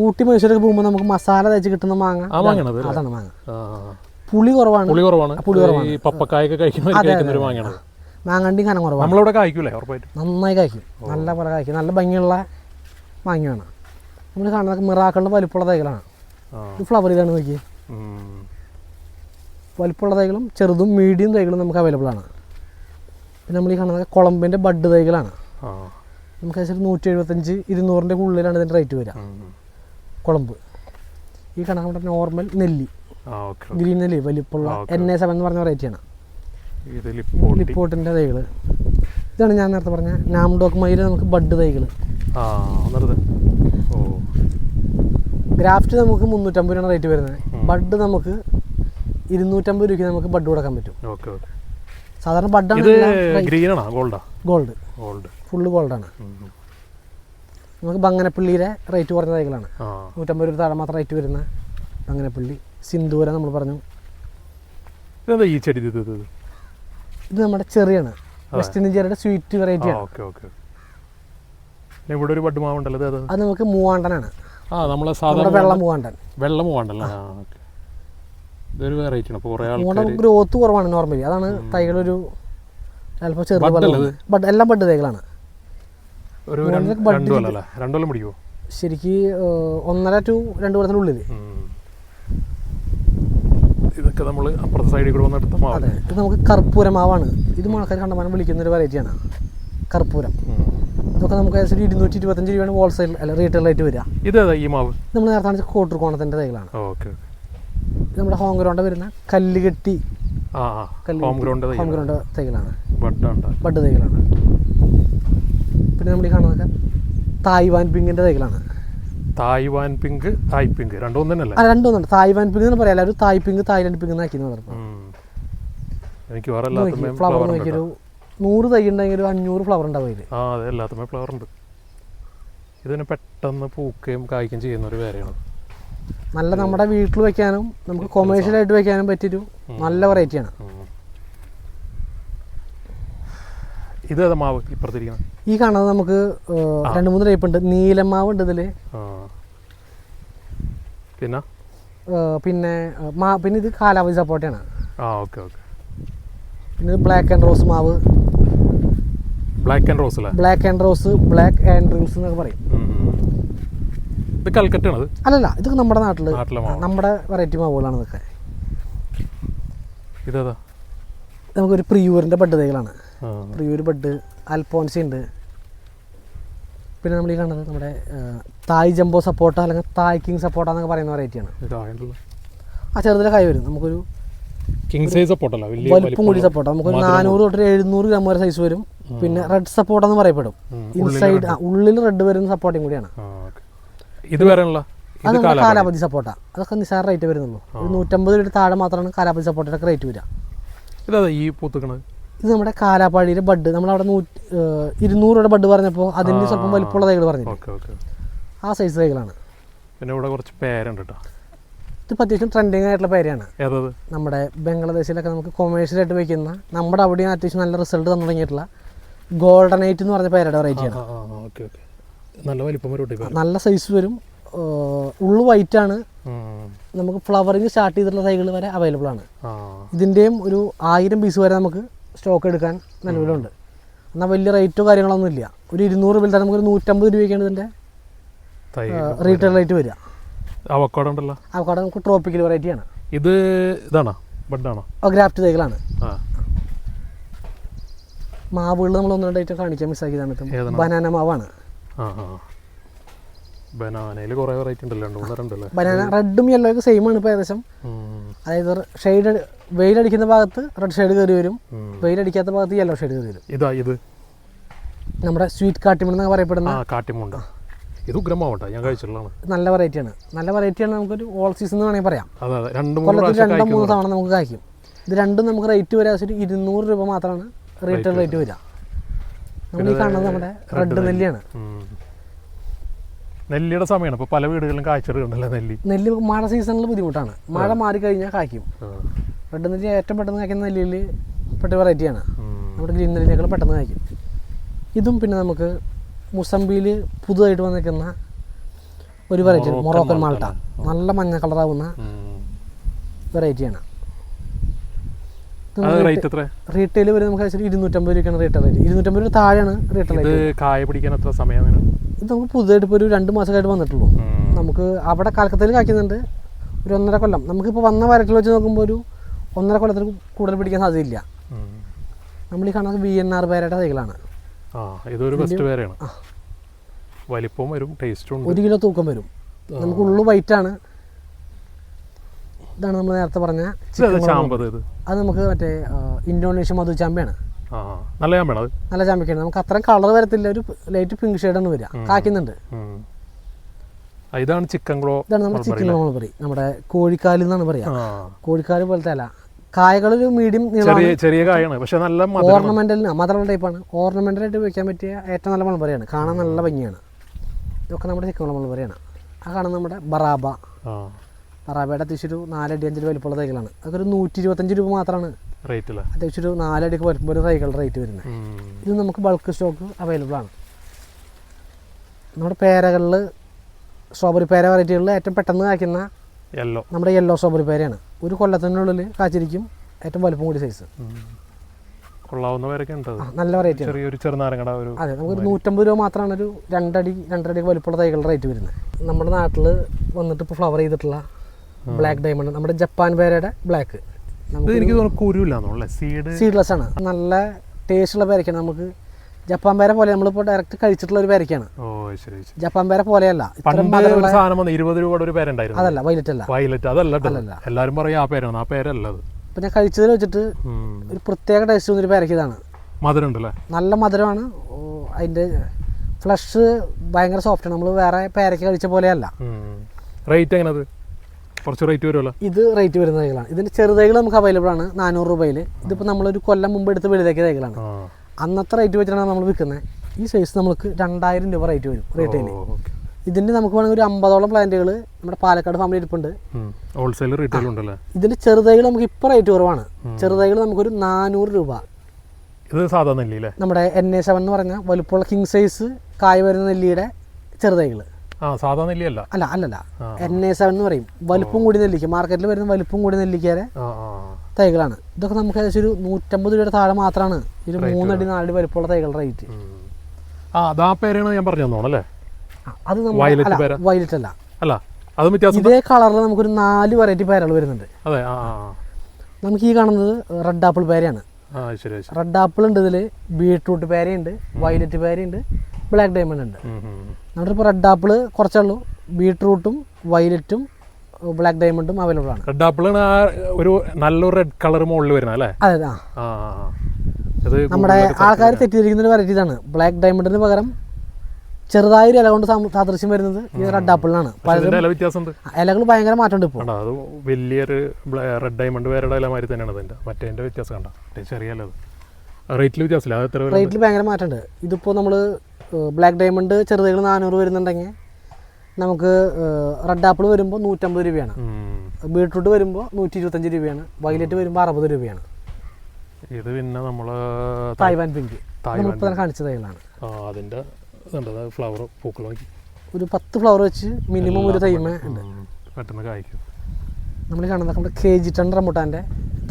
ഊട്ടി മൈസൂരൊക്കെ പോകുമ്പോൾ നമുക്ക് മസാല തേച്ച് കിട്ടുന്ന മാങ്ങ അതാണ് മാങ്ങ. പുളി കുറവാണ്. മാങ്ങണ്ടി കനം കുറവാണ്. നന്നായി കായ്ക്കും, നല്ല പോലെ കായ്ക്കും, നല്ല ഭംഗിയുള്ള മാങ്ങയാണ്. നമ്മൾ കാണുന്നത് മിറാക്കളുടെ വലിപ്പമുള്ള തൈകളാണ്. ഇത് ഫ്ലവർ ചെയ്താണ് നോക്കി. വലിപ്പമുള്ള തൈകളും ചെറുതും മീഡിയം തൈകളും നമുക്ക് അവൈലബിൾ ആണ്. പിന്നെ നമ്മൾ ഈ കാണുന്നത് കുളമ്പിൻ്റെ ബഡ് തൈകളാണ്. നമുക്ക് ഏകദേശം 175-200 ഉള്ളിലാണ് ഇതിൻ്റെ റേറ്റ് വരിക. കുളമ്പ് ഈ കണക്ക് നോർമൽ നെല്ലി, ഗ്രീൻ നെല്ലി വലിപ്പമുള്ള NA7 എന്ന് പറഞ്ഞ വെറൈറ്റിയാണ്. ലിപ്പോട്ടിൻ്റെ തൈകൾ ഇതാണ് ഞാൻ നേരത്തെ പറഞ്ഞ നാംഡോക്ക് മയിൽ നമുക്ക് ബഡ് തൈകൾ. ഗ്രാഫ്റ്റ് നമുക്ക് 350 രൂപയാണ് റേറ്റ് വരുന്നത്. ബഡ് നമുക്ക് 250 രൂപയ്ക്ക് നമുക്ക് ബഡ് കൊടുക്കാൻ പറ്റും. സാധാരണ ബഡാണ്. Gold full ഗോൾഡാണ്. നമുക്ക് ബങ്ങനപ്പള്ളിയുടെ റേറ്റ് കുറഞ്ഞ തൈകളാണ്. 150 രൂപ താഴെ മാത്രം റേറ്റ് വരുന്ന ബങ്ങനപ്പള്ളി. സിന്ദൂര നമ്മൾ പറഞ്ഞു. ഇത് നമ്മുടെ ചെറിയാണ്, വെസ്റ്റ് ഇന്ത്യൻ ചെറിയുടെ സ്വീറ്റ് വെറൈറ്റിയാണ്. അത് നമുക്ക് മൂവാണ്ടനാണ്. ഗ്രോത്ത് കുറവാണ് നോർമലി. അതാണ് തൈകളൊരു ചിലപ്പോൾ ചെറുത് ബഡ്, എല്ലാം ബഡ് തൈകളാണ്. ശരിക്ക് 1.5 to 2 കൊല്ലത്തിനുള്ളിൽ. ഇതൊക്കെ നമ്മൾ അപ്പുറത്തെ സൈഡിൽ കൂടെ വന്നെടുത്ത മാവ്. അതെ, ഇത് നമുക്ക് കർപ്പൂരം മാവാണ്. ഇത് ആൾക്കാർ കണ്ടമാനം വിളിക്കുന്നൊരു വെറൈറ്റിയാണ് കർപ്പൂരം. ഇതൊക്കെ നമുക്ക് ഏകദേശം 225 രൂപയാണ് ഹോൾസെയിൽ അല്ല റീറ്റെയിൽ റേറ്റ് വരിക. ഇതേതാ ഈ മാവ്? നമ്മൾ നേരത്തെ കാണിച്ച കോട്ടൂർക്കോണത്തിൻ്റെ തൈകളാണ്. ഇത് നമ്മുടെ ഹോം ഗ്രൗണ്ട് വരുന്ന കല്ലുകെട്ടി ഹോം ഗ്രൗണ്ട് തൈകളാണ്, ബഡ് തൈകളാണ്. പിന്നെ നമ്മൾ ഈ കാണുന്നതൊക്കെ തായ്വാൻ പിങ്കിൻ്റെ തൈകളാണ്. തായ്വാൻ പിങ്ക്, തായ് പിങ്ക് രണ്ടും തന്നെയല്ലേ? രണ്ടും തായ്വാൻ പിങ്ക് എന്ന് പറയാം. ഒരു തായ് പിങ്ക്, തായ്ലൻഡ് പിങ്ക് എന്നാക്കി. ഫ്ലവർ നോക്കിയൊരു 100 തൈ ഉണ്ടെങ്കിൽ ഒരു 500 ഫ്ലവർ ഉണ്ടാവും അതിൽ. എല്ലാത്തുമേ ഫ്ലവർ ഉണ്ട്. ഇതിന് പെട്ടെന്ന് പൂക്കുകയും കായ്ക്കുകയും ചെയ്യുന്ന ഒരു വേറെയാണ്. നല്ല നമ്മുടെ വീട്ടിൽ വെക്കാനും നമുക്ക് കൊമേഴ്ഷ്യലായിട്ട് വെക്കാനും പറ്റിയൊരു നല്ല വെറൈറ്റിയാണ്. ഇത് മാവ് ഇപ്പുറത്തിരിക്കുന്നത് ഈ കാണുന്നത് നമുക്ക് 2-3 ടൈപ്പ് ഉണ്ട്. നീലമാവ് ഉണ്ട് ഇതില്. പിന്നെ ഇത് കാലാവധി സപ്പോർട്ടാണ്. പിന്നെ ബ്ലാക്ക് ആൻഡ് റോസ് മാവ്. Black and rose, black Andrews എന്നൊക്കെ പറയും. അല്ലല്ല, ഇതൊക്കെ നമ്മുടെ നാട്ടില് നമ്മുടെ വെറൈറ്റി മാവുകളാണ് ഇതൊക്കെ. നമുക്കൊരു പ്രിയൂരിന്റെ ബഡ് തൈകളാണ്. പ്രിയൂർ ബഡ്, അൽഫോൻസി ഉണ്ട്. പിന്നെ നമ്മൾ ഈ കാണുന്നത് നമ്മുടെ തായ് ജംബോ സപ്പോട്ട അല്ലെങ്കിൽ തായ് കിങ് സപ്പോട്ട എന്നൊക്കെ പറയുന്ന വെറൈറ്റിയാണ്. ചെറുതിലെ കായ് വരും. നമുക്കൊരു വലിപ്പം കൂടി സപ്പോട്ട നമുക്കൊരു 400 തൊട്ട് 700 ഗ്രാം വരെ സൈസ് വരും. പിന്നെ റെഡ് സപ്പോട്ട എന്ന് പറയപ്പെടും. ഇൻസൈഡ് ഉള്ളിൽ റെഡ് വരുന്ന സപ്പോട്ടയും കൂടിയാണ്. അത് നമ്മുടെ കാലാവധി സപ്പോട്ട. അതൊക്കെ നിസാര റേറ്റ് വരുന്നുള്ളൂ. 150 രൂപ താഴെ മാത്രമാണ് കാലാവധി സപ്പോട്ടയുടെ റേറ്റ് വരിക. ഇത് നമ്മുടെ കാലാപ്പാടിയുടെ ബഡ്. നമ്മളവിടെ 200 രൂപയുടെ ബഡ് പറഞ്ഞപ്പോൾ അതിൻ്റെ സ്വല്പം വലിപ്പമുള്ള തൈകൾ പറഞ്ഞു. ആ സൈസ് തൈകളാണ്. പിന്നെ ഇവിടെ കുറച്ച് പേരുണ്ട് കേട്ടോ. ഇതിപ്പോൾ അത്യാവശ്യം ട്രെൻഡിങ് ആയിട്ടുള്ള പേരാണ്. നമ്മുടെ ബംഗ്ലാദേശിലൊക്കെ നമുക്ക് കൊമേഴ്ഷ്യലായിട്ട് വയ്ക്കുന്ന, നമ്മുടെ അവിടെയും അത്യാവശ്യം നല്ല റിസൾട്ട് തന്നു തുടങ്ങിയിട്ടുള്ള ഗോൾഡനൈറ്റ് എന്ന് പറഞ്ഞ പേരുടെ വെറൈറ്റിയാണ്. നല്ല സൈസ് വരും. ഉള്ളു വൈറ്റ് ആണ്. നമുക്ക് ഫ്ലവറിങ് സ്റ്റാർട്ട് ചെയ്തിട്ടുള്ള തൈകൾ വരെ അവൈലബിൾ ആണ്. ഇതിൻ്റെയും ഒരു 1000 പീസ് വരെ നമുക്ക് സ്റ്റോക്ക് എടുക്കാൻ നിലവിലുണ്ട്. എന്നാൽ വലിയ റേറ്റോ കാര്യങ്ങളൊന്നും ഇല്ല. ഒരു 200 രൂപയിൽ തന്നെ നമുക്കൊരു 150 രൂപയ്ക്കാണ് ഇതിൻ്റെ റീറ്റെയിൽ റേറ്റ് വരിക. അവക്കാഡോ നമുക്ക് ട്രോപ്പിക്കൽ വെറൈറ്റിയാണ്. ഇതാണോ ബഡാണോ? ഗ്രാഫ്റ്റ് തൈകളാണ്. മാവുകൾ നമ്മൾ 1-2 ഐറ്റം കാണിക്കാൻ മിസ്സാക്കിയതാണ്. ബനാന മാവാണ്. ബനാനയിൽ കുറേ വെറൈറ്റി ഉണ്ടല്ലോ, 2-3 ഉണ്ടല്ലോ. ബനാന റെഡും യെല്ലോയൊക്കെ സെയിം ആണ് ഇപ്പോൾ ഏകദേശം. അതായത് ഷെയ്ഡ് വെയിലടിക്കുന്ന ഭാഗത്ത് റെഡ് ഷെയ്ഡ് കയറി വരും, വെയിലടിക്കാത്ത ഭാഗത്ത് യെല്ലോ ഷെയ്ഡ് കയറി വരും. ഇത് നമ്മുടെ സ്വീറ്റ് കാട്ടിമുണ്ട് എന്നൊക്കെ പറയപ്പെടുന്ന കാട്ടിമുണ്ട. ഇത് ഉഗ്രമാവട്ടെ, ഞാൻ കഴിച്ചിട്ടുള്ളതാണ്. നല്ല വെറൈറ്റിയാണ്, നല്ല വെറൈറ്റിയാണ്. നമുക്കൊരു ഓൾ സീസൺ എന്ന് വേണമെങ്കിൽ പറയാം. കൊല്ലത്തിൽ 2-3 തവണ നമുക്ക് കായ്ക്കും. ഇത് രണ്ടും നമുക്ക് റേറ്റ് വരാൻ 200 രൂപ മാത്രമാണ് റീറ്റെയിൽ റേറ്റ് വരിക. നമ്മൾ ഈ കാണുന്നത് നമ്മുടെ റെഡ് നെല്ലിയാണ്. നെല്ലിയുടെ സമയമാണ് ഇപ്പോൾ പല വീടുകളിലും കായ്ച്ചെടുക്കണ്ടല്ലോ. നെല്ല് മഴ സീസണിൽ ബുദ്ധിമുട്ടാണ്, മഴ മാറിക്കഴിഞ്ഞാൽ കായ്ക്കും. റെഡ് നെല്ലി ഏറ്റവും പെട്ടെന്ന് കായ്ക്കുന്ന നെല്ലിയിൽ പെട്ട വെറൈറ്റിയാണ്. നമ്മുടെ ഗ്രീൻ നെല്ലിനേക്കാൾ പെട്ടെന്ന് കായ്ക്കും. ഇതും പിന്നെ നമുക്ക് മുസമ്പിയിൽ പുതുതായിട്ട് വന്നിരിക്കുന്ന ഒരു വെറൈറ്റി മൊറോക്കൻ മാൾട്ട, നല്ല മഞ്ഞ കളറാവുന്ന വെറൈറ്റിയാണ്. റീറ്റെയിൽ വരെ നമുക്ക് 250 രൂപയ്ക്കാണ് റീറ്റെയിൽ റേറ്റ്. 250 രൂപ താഴെയാണ് റീറ്റെയിൽ റേറ്റ്. കായ പിടിക്കാൻ എത്ര സമയം? ഇത് നമുക്ക് പുതുതായിട്ട് ഇപ്പോൾ ഒരു 2 മാസമായിട്ട് വന്നിട്ടുള്ളൂ. നമുക്ക് അവിടെ കൽക്കത്തയിൽ കായ്ക്കുന്നുണ്ട്. ഒരു 1.5 കൊല്ലം നമുക്കിപ്പോൾ വന്ന വരട്ടിൽ വെച്ച് നോക്കുമ്പോൾ ഒരു 1.5 കൊല്ലത്തിൽ കൂടുതൽ പിടിക്കാൻ സാധ്യതയില്ല. നമ്മൾ ഈ കാണുന്നത് VNR പേരയുടെ തൈകളാണ്. ഇതൊരു ബെസ്റ്റ് പേരാണ്. വലിപ്പവും വരും, ടേസ്റ്റും ഉണ്ട്. 1 കിലോ തൂക്കം വരും. നമുക്ക് ഉള്ളു വൈറ്റാണ്. ഇതാണ് നമ്മൾ നേരത്തെ പറഞ്ഞ ചാമ്പത്. അത് നമുക്ക് മറ്റേ ഇന്തോനേഷ്യ മധു ചാമ്പയാണ്. നല്ല ചാമ്പയാണ്, നല്ല ചാമ്പയ്ക്കാണ്. നമുക്ക് അത്രയും കളർ വരത്തില്ല, ഒരു ലൈറ്റ് പിങ്ക് ഷെയ്ഡാണ് വരിക. കായ്ക്കുന്നുണ്ട്. ഇതാണ് ചിക്കൻ ഗ്ലോ. ഇതാണ് നമ്മുടെ ചിക്കൻ ഗ്ലോ പറയും. നമ്മുടെ കോഴിക്കാലിൽ നിന്നാണ് പറയാ. കോഴിക്കാല് പോലത്തെ അല്ല, കായകളൊരു മീഡിയം ചെറിയ കായാണ്, പക്ഷെ നല്ല ഓർണമെന്റലിന് മധുരമുള്ള ടൈപ്പാണ്. ഓർണമെന്റലായിട്ട് വെക്കാൻ പറ്റിയ ഏറ്റവും നല്ല മൾബറിയാണ്. കാണാൻ നല്ല ഭംഗിയാണ്. ഇതൊക്കെ നമ്മുടെ ചിക്കൻ മൾബറിയാണ്. ആ കാണുന്നത് നമ്മുടെ ബറാബ. ബറാബയുടെ അത്യാവശ്യം ഒരു 4 അടി 5 അടി വലിപ്പമുള്ള തൈകളാണ്. അതൊക്കെ ഒരു 125 രൂപ മാത്രമാണ് റേറ്റ്. അത്യാവശ്യം ഒരു 4 അടിക്ക് വലിപ്പമുള്ള ഒരു തൈകളുടെ റേറ്റ് വരുന്നത്. ഇത് നമുക്ക് ബൾക്ക് സ്റ്റോക്ക് അവൈലബിൾ ആണ്. നമ്മുടെ പേരകളിൽ സ്ട്രോബെറി പേര വെറൈറ്റികളിൽ ഏറ്റവും പെട്ടെന്ന് കായ്ക്കുന്ന നമ്മുടെ യെല്ലോ സ്ട്രോബെറി പേരയാണ്. ഒരു കൊല്ലത്തിനുള്ളിൽ കാച്ചിരിക്കും. ഏറ്റവും വലുപ്പം കൂടി സൈസ്. നല്ല വെറൈറ്റി. അതെ, നമുക്കൊരു 150 രൂപ മാത്രമാണ് ഒരു 2 അടി 2.5 അടി വലുപ്പമുള്ള തൈകളുടെ റേറ്റ് വരുന്നത്. നമ്മുടെ നാട്ടിൽ വന്നിട്ട് ഇപ്പോൾ ഫ്ലവർ ചെയ്തിട്ടുള്ള ബ്ലാക്ക് ഡയമണ്ട്, നമ്മുടെ ജപ്പാൻ പേരയുടെ ബ്ലാക്ക്. സീഡ്ലെസ് ആണ്. നല്ല ടേസ്റ്റുള്ള പേരയ്ക്കാണ്. നമുക്ക് ജപ്പാൻ പേര പോലെ നമ്മളിപ്പോൾ ഡയറക്റ്റ് കഴിച്ചിട്ടുള്ള ഒരു പേരയ്ക്കാണ്. ജപ്പാൻ പേര പോലെയല്ല. അതല്ല, വൈലറ്റ് അല്ല. എല്ലാവരും പറയും ആ പേരാണ്, ആ പേരല്ല. ഇപ്പം ഞാൻ കഴിച്ചതിൽ വെച്ചിട്ട് ഒരു പ്രത്യേക ടേസ്റ്റ് തോന്നിയൊരു പേരയ്ക്ക് ഇതാണ്. മധുരം ഉണ്ടല്ലേ? നല്ല മധുരമാണ്. അതിൻ്റെ ഫ്ലഷ് ഭയങ്കര സോഫ്റ്റാണ്. നമ്മൾ വേറെ പേരയ്ക്ക് കഴിച്ച പോലെയല്ല. റേറ്റ് എങ്ങനെയത്? കുറച്ച് റേറ്റ് വരുമല്ലോ. ഇത് റേറ്റ് വരുന്ന തൈകളാണ്. ഇതിൻ്റെ ചെറുതൈകൾ നമുക്ക് അവൈലബിൾ ആണ് 400 രൂപയിൽ. ഇതിപ്പോൾ നമ്മളൊരു കൊല്ലം മുമ്പ് എടുത്ത് വലുതാക്കിയ തൈകളാണ്. അന്നത്തെ റേറ്റ് വെച്ചിട്ടാണ് നമ്മൾ വിൽക്കുന്നത്. ഈ സൈസ് നമുക്ക് 2000 രൂപ റേറ്റ് വരും റീറ്റെയിൽ. ഇതിൻ്റെ നമുക്ക് വേണമെങ്കിൽ ഒരു 50ഓളം പ്ലാന്റുകൾ നമ്മുടെ പാലക്കാട് ഫാമിലി ഇരിപ്പുണ്ട്. ഹോൾസെയിൽ റീറ്റെയിൽ ഉണ്ടല്ലേ? ഇതിൻ്റെ ചെറുതൈകൾ നമുക്ക് ഇപ്പോൾ റേറ്റ് കുറവാണ്. ചെറുതൈകൾ നമുക്കൊരു 400 രൂപ. ഇത് സാധാ നെല്ലി നമ്മുടെ NA7 എന്ന് പറഞ്ഞാൽ വലുപ്പമുള്ള കിങ് സൈസ് കായ വരുന്ന നെല്ലിയുടെ ചെറുതൈകൾ. സാധാ നെല്ലിയല്ല. അല്ലല്ല, NA7 എന്ന് പറയും. വലുപ്പം കൂടി നെല്ലിക്ക, മാർക്കറ്റിൽ വരുന്ന വലുപ്പം കൂടി നെല്ലിക്കയുടെ തൈകളാണ്. ഇതൊക്കെ നമുക്ക് ഏകദേശം ഒരു 150 രൂപയുടെ താഴെ മാത്രമാണ് ഒരു 3 അടി 4 അടി വലുപ്പമുള്ള തൈകളുടെ റേറ്റ്. ഞാൻ പറഞ്ഞു. അത് വയലറ്റ് അല്ല, ഇതേ കളറിൽ നമുക്കൊരു 4 വെറൈറ്റി പേരകൾ വരുന്നുണ്ട്. നമുക്ക് ഈ കാണുന്നത് റെഡ് ആപ്പിൾ പേരയാണ്. റെഡ് ആപ്പിൾ ഉണ്ട്, ഇതിൽ ബീട്രൂട്ട് പേരയുണ്ട്, വയലറ്റ് പേരയുണ്ട്, ബ്ലാക്ക് ഡയമണ്ട് ഉണ്ട്. നമ്മുടെ ഇപ്പോൾ റെഡ് ആപ്പിൾ കുറച്ചുള്ളൂ. ബീട്രൂട്ടും വയലറ്റും ബ്ലാക്ക് ഡയമണ്ടും അവൈലബിൾ ആണ്. റെഡ് ആപ്പിൾ ഒരു നല്ലൊരു റെഡ് കളർ മുകളിൽ വരുന്നത് അല്ലേ? അതെ. നമ്മുടെ ആൾക്കാർ തെറ്റിദ്ധരിക്കുന്ന ഒരു വെറൈറ്റി ഇതാണ്. ബ്ലാക്ക് ഡയമണ്ടിന് പകരം ചെറുതായൊരു ഇല കൊണ്ട് സാദൃശ്യം വരുന്നത് ഈ റെഡ് ആപ്പിളിനാണ്. ഇലകൾ ഭയങ്കര മാറ്റമുണ്ട് ഇപ്പോൾ. വലിയൊരു റെഡ് ഡയമണ്ട് വേറെ ഇല മാതിരി തന്നെയാണ് അതിൻ്റെ. മറ്റേ വ്യത്യാസം കണ്ട ചെറിയ റേറ്റിൽ വ്യത്യാസമില്ല. റേറ്റിൽ ഭയങ്കര മാറ്റമുണ്ട്. ഇതിപ്പോൾ നമ്മൾ ബ്ലാക്ക് ഡയമണ്ട് ചെറുതൈകൾ 400 വരുന്നുണ്ടെങ്കിൽ നമുക്ക് റെഡ് ആപ്പിൾ വരുമ്പോൾ 150 രൂപയാണ്. ബീട്രൂട്ട് വരുമ്പോൾ 125 രൂപയാണ്. വയലറ്റ് വരുമ്പോൾ 60 രൂപയാണ്. ഇത് പിന്നെ നമ്മൾ തായ്വാൻ പിങ്ക് ഇപ്പോൾ കാണിച്ച തൈകളാണ്. അതിൻ്റെ ഫ്ലവർ പൂക്കൾ ഒരു 10 ഫ്ലവർ വെച്ച് മിനിമം ഒരു തൈമ ഉണ്ട്. പെട്ടെന്ന് കായ്ക്കും. നമ്മൾ കാണുന്നത് നമ്മുടെ KG 10 റംബുട്ടാൻ്റെ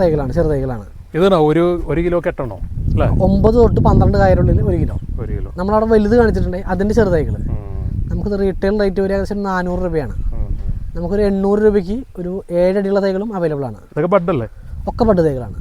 തൈകളാണ്, ചെറുതൈകളാണ്. ഇതാണോ ഒരു കിലോ കെട്ടണോ? 9 തൊട്ട് 12 കായലുള്ളിൽ 1 കിലോ. നമ്മളവിടെ വലുത് കാണിച്ചിട്ടുണ്ടെങ്കിൽ അതിൻ്റെ ചെറുതൈകൾ നമുക്കിത് റീറ്റെയിൽ റേറ്റ് ഒരു ഏകദേശം 400 രൂപയാണ്. നമുക്കൊരു 800 രൂപയ്ക്ക് ഒരു 7 അടിയുള്ള തൈകളും അവൈലബിൾ ആണ്. ഒക്കെ ബഡ് തൈകളാണ്.